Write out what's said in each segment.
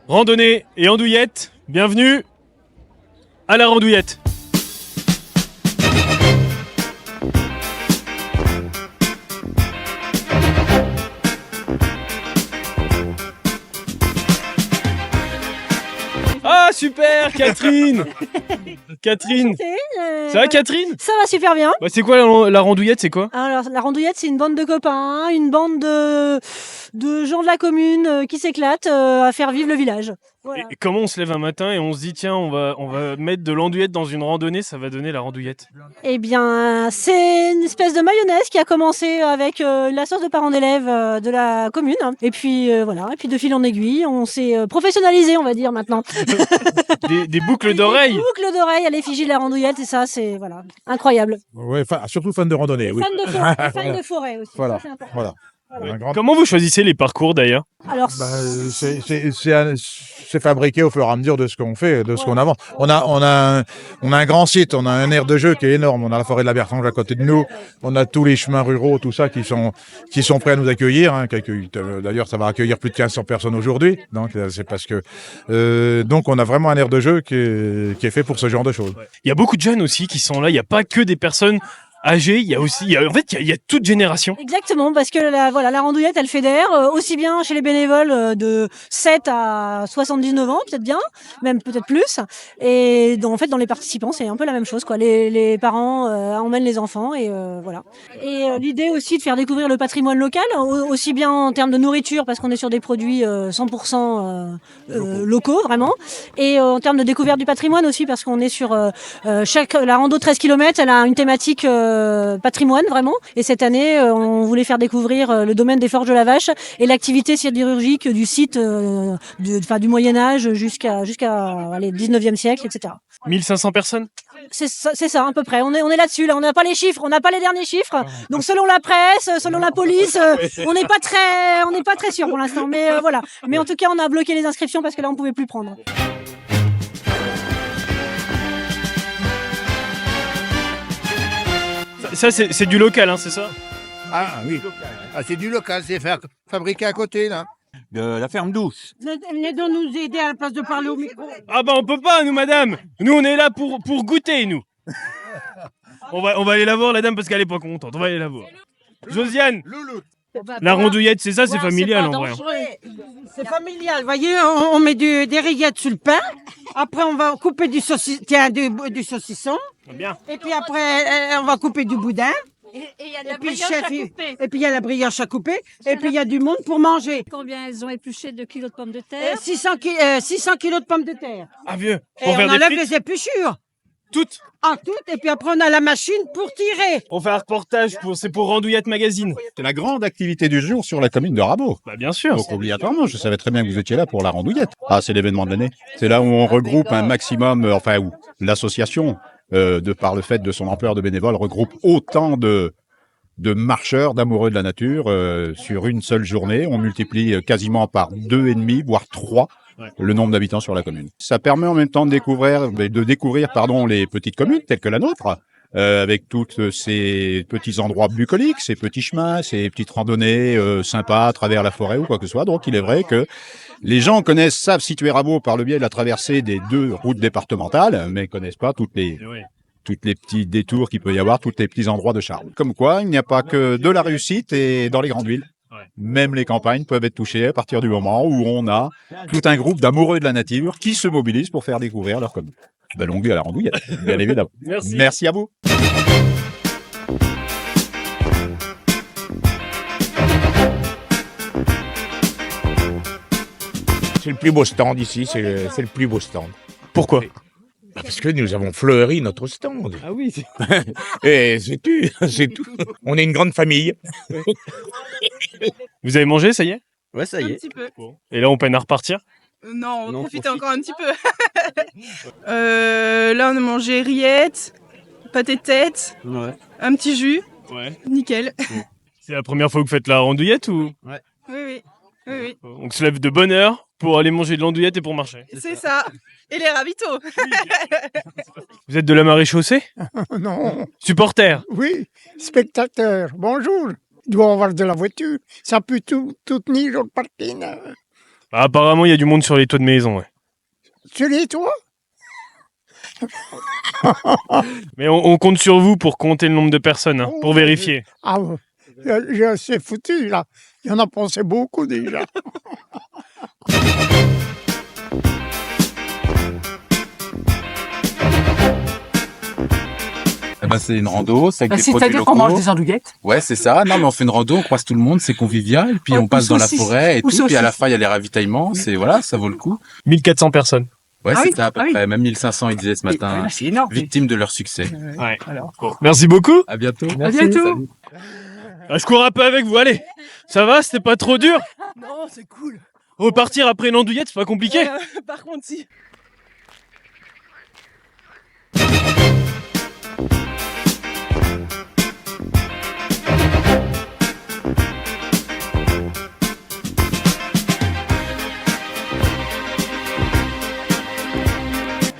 Randonnée et andouillette, bienvenue à la randouillette. Ah super Catherine. Catherine, ça va Catherine? Ça va super bien. Bah, c'est quoi la randouillette, c'est quoi? Alors la randouillette, c'est une bande de copains, une bande de gens de la commune qui s'éclatent à faire vivre le village. Voilà. Et comment on se lève un matin et on se dit tiens on va mettre de l'andouillette dans une randonnée, ça va donner la randouillette? Eh bien, c'est une espèce de mayonnaise qui a commencé avec la sauce de parents d'élèves de la commune. Et puis voilà, et puis de fil en aiguille, on s'est professionnalisé, on va dire maintenant. Des boucles d'oreilles. Des boucles d'oreilles à l'effigie de la randouillette, et ça, c'est voilà, incroyable. Ouais, surtout fan de randonnée, oui. Fan de forêt aussi. Voilà, Ça, c'est important. voilà. Un grand- Comment vous choisissez les parcours d'ailleurs? Alors, C'est fabriqué au fur et à mesure de ce qu'on fait, de ce qu'on avance. On a un grand site, on a un aire de jeu qui est énorme. On a la forêt de la Bertange à côté de nous. On a tous les chemins ruraux, tout ça qui sont prêts à nous accueillir. D'ailleurs, ça va accueillir plus de 1500 personnes aujourd'hui. Donc, c'est parce que donc on a vraiment un aire de jeu qui est fait pour ce genre de choses. Il y a beaucoup de jeunes aussi qui sont là, il n'y a pas que des personnes âgées, il y a toute génération. exactement, parce que la randouillette, elle fédère aussi bien chez les bénévoles de 7 à 79 ans, peut-être bien, même peut-être plus. Et en fait, dans les participants, c'est un peu la même chose, quoi. Les parents emmènent les enfants et voilà. Et l'idée aussi de faire découvrir le patrimoine local, aussi bien en termes de nourriture, parce qu'on est sur des produits 100% locaux, vraiment, et en termes de découverte du patrimoine aussi, parce qu'on est sur la rando 13 km, elle a une thématique patrimoine vraiment, et cette année on voulait faire découvrir le domaine des forges de la Vache et l'activité sidérurgique du site du Moyen-Âge jusqu'à allez, 19e siècle, etc. 1500 personnes? C'est ça à peu près, on est là-dessus, là on n'a pas les chiffres, on n'a pas les derniers chiffres, donc selon la presse, selon la police, on n'est pas très sûr pour l'instant, mais voilà, mais en tout cas on a bloqué les inscriptions parce que là on pouvait plus prendre. Ça c'est du local, hein, c'est ça? Ah oui, c'est du local, c'est fabriqué à côté là. De la ferme douce. Venez donc nous aider à la place de parler au micro. Ah bah on peut pas nous madame. Nous on est là pour goûter nous. On va aller la voir la dame parce qu'elle est pas contente. On va aller la voir. Josiane, la randouillette c'est ça, c'est familial en vrai. C'est familial, voyez, on met des rillettes sur le pain. Après, on va couper du saucisson. Bien. Et puis après, on va couper du boudin. Et il y a de la Et puis, brioche à couper. et puis il y a la brioche à couper. Et puis il y a du monde pour manger. Combien elles ont épluché de kilos de pommes de terre? 600 kilos de pommes de terre. Ah vieux. Et Pour on faire des enlève frites, les épluchures. toutes. En tout. Et puis après, on a la machine pour tirer. On fait un reportage c'est pour Randouillette Magazine. C'est la grande activité du jour sur la commune de Rabault. Bah bien sûr. Donc obligatoirement, je savais très bien que vous étiez là pour la randouillette. Ah, c'est l'événement de l'année. C'est là où on regroupe un maximum, où l'association, de par le fait de son ampleur de bénévoles, regroupe autant de marcheurs, d'amoureux de la nature sur une seule journée. On multiplie quasiment par 2,5, voire 3 le nombre d'habitants sur la commune. Ça permet en même temps de découvrir les petites communes telles que la nôtre, avec tous ces petits endroits bucoliques, ces petits chemins, ces petites randonnées sympas à travers la forêt ou quoi que ce soit. Donc il est vrai que les gens savent situer Rabault par le biais de la traversée des 2 routes départementales, mais connaissent pas toutes les petits détours qu'il peut y avoir, tous les petits endroits de charme. Comme quoi, il n'y a pas que de la réussite et dans les grandes villes. Ouais. Même les campagnes peuvent être touchées à partir du moment où on a tout un groupe d'amoureux de la nature qui se mobilisent pour faire découvrir leur commune. Longue vie à la randouillette, bien évidemment. Merci à vous. C'est le plus beau stand ici, c'est le plus beau stand. Pourquoi? Parce que nous avons fleuri notre stand. Ah oui. Et c'est tout, c'est tout. On est une grande famille. Vous avez mangé, ça y est? Ouais, ça y Un est. petit peu. Et là on peine à repartir? Non, on Non, profite profite. encore un petit peu. Là, on a mangé rillettes, pâté de tête, Ouais. un petit jus. Ouais. Nickel. C'est la première fois que vous faites la randouillette ou? Oui, oui. Oui, oui. On se lève de bonne heure pour aller manger de l'andouillette et pour marcher. C'est ça. Et les ravitaux. Vous êtes de la Maréchaussée? Non, Supporter? oui, spectateur, bonjour. Il doit avoir de la voiture, ça peut tout tenir dans le parking. Bah, apparemment, il y a du monde sur les toits de maison, ouais. Tu les toi? Mais on compte sur vous pour compter le nombre de personnes, hein, pour vérifier. Ah, c'est foutu, là. Il y en a pensé beaucoup, déjà. C'est une rando, c'est avec des produits C'est-à-dire locaux. qu'on mange des andouillettes? Ouais, c'est ça. Non, mais on fait une rando, on croise tout le monde, c'est convivial, puis Ouais, on passe ou dans la saucisses. forêt et Ou tout, puis à la saucisses. fin, il y a les ravitaillements, c'est, voilà, ça vaut le coup. 1400 personnes. Ouais, Ah oui, c'était à peu ah oui. près, même 1500, ils disaient ce matin. C'est énorme. Victimes de leur succès. Ouais. Bon. Merci beaucoup. À bientôt. À bientôt. Salut. Je cours un peu avec vous, allez. Ça va, c'était pas trop dur? Non, c'est cool. Repartir après une andouillette, c'est pas compliqué. Par contre, si.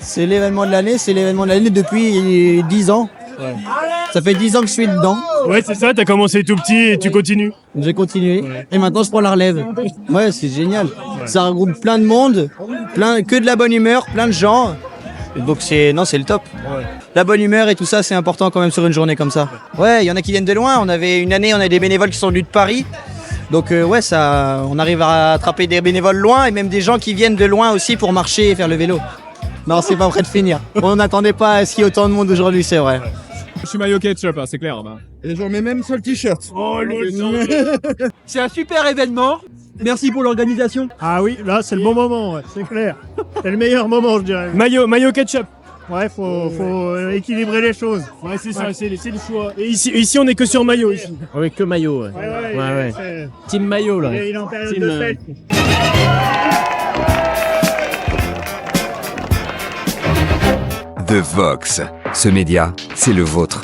C'est l'événement de l'année, c'est l'événement de l'année depuis 10 ans. Ouais. Ça fait 10 ans que je suis dedans. Ouais, c'est ça, t'as commencé tout petit et tu continues. J'ai continué et maintenant je prends la relève. Ouais, c'est génial. Ça regroupe plein de monde, que de la bonne humeur, plein de gens. Donc c'est le top. La bonne humeur et tout ça, c'est important quand même sur une journée comme ça. Ouais, il y en a qui viennent de loin. On avait des bénévoles qui sont venus de Paris. Donc ouais, on arrive à attraper des bénévoles loin et même des gens qui viennent de loin aussi pour marcher et faire le vélo. Non, c'est pas prêt de finir. On n'attendait pas à ce qu'il y ait autant de monde aujourd'hui, c'est vrai. Je suis maillot ketchup, hein, c'est clair. Bah. Et j'en mets même sur le t-shirt. Oh, C'est un super événement. Merci pour l'organisation. Ah oui, là, c'est le bon moment, ouais, c'est clair. C'est le meilleur moment, je dirais. Maillot ketchup. Ouais, faut équilibrer les choses. Ouais, c'est ça, c'est le choix. Et ici, on est que sur maillot, ici. Oui, que maillot. Ouais. Team maillot, là. Il est en période de fête. The Vox. Ce média, c'est le vôtre.